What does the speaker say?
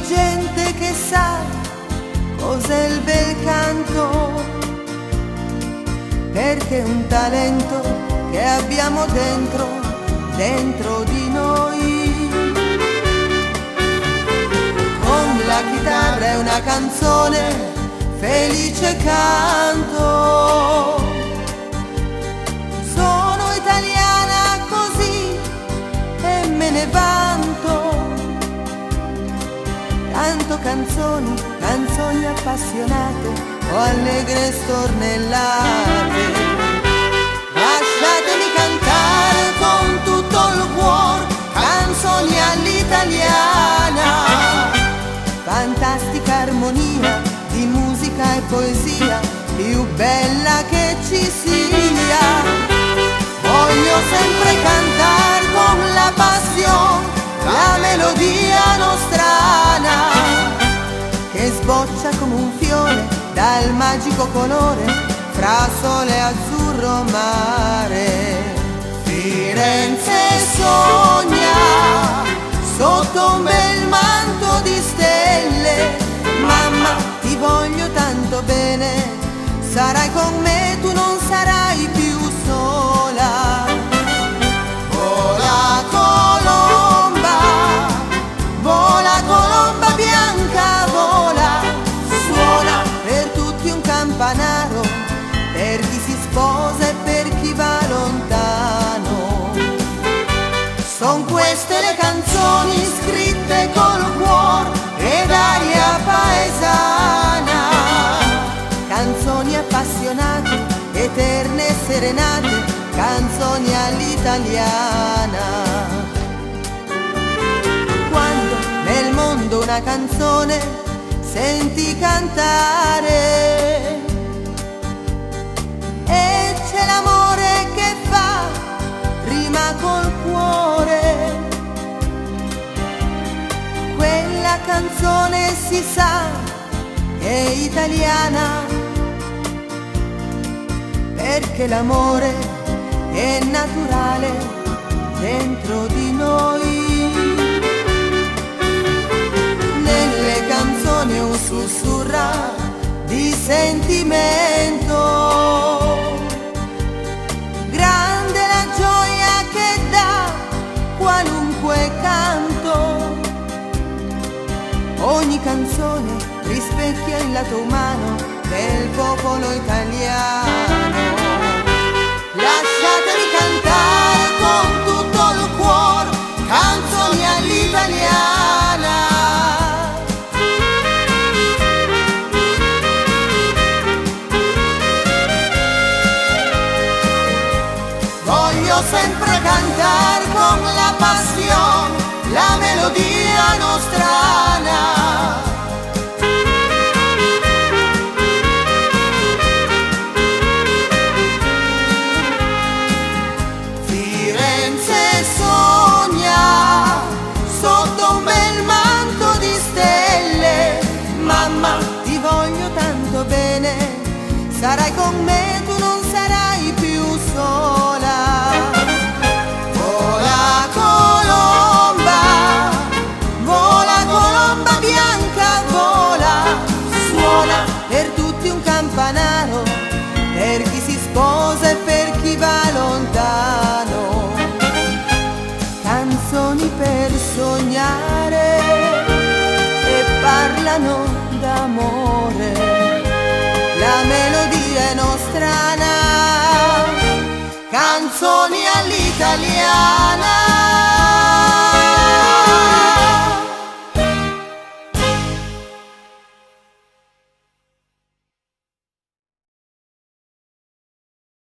gente che sa cos'è il bel canto, perché è un talento che abbiamo dentro di noi. Con la chitarra è una canzone, felice canto. Sono italiana così e me ne vanto. Canto canzoni, canzoni appassionate o allegre stornellate. Lasciatemi cantare con tutto il cuore canzoni all'italiana. Fantastica armonia di musica e poesia, più bella che ci sia. Voglio sempre cantare con la passione la melodia nostrana, che sboccia come un fiore dal magico colore fra sole e azzurro mare. Firenze sogna sotto un bel manto di stelle. Mamma, ti voglio tanto bene, sarai con me, tu non sarai più sola. Vola colomba, vola colomba bianca, vola. Suona per tutti un campanaro, per chi si sposa e per chi va lontano. Son queste le canzoni scritte col cuore ed aria paesana, canzoni appassionate, eterne e serenate, canzoni all'italiana. Quando nel mondo una canzone senti cantare e c'è l'amore che fa rima col cuore, quella canzone si sa è italiana, perché l'amore è naturale dentro di noi. Nelle canzoni un sussurra di sentimento, grande la gioia che dà qualunque canto. Ogni canzone rispecchia il lato umano del popolo italiano. Lasciatemi cantare con tutto il cuore canzoni all'italiana. Voglio sempre cantare con la passione la melodia nostrana. Firenze sogna sotto un bel manto di stelle. Mamma, ti voglio tanto bene, sarai con me, tu non sarai più sola. Vola colomba, vola colomba bianca, vola. Suona per tutti un campanaro, per chi si sposa e per chi va lontano. Canzoni per sognare e parlano d'amore, la melodia è nostrana, canzoni all'italiana.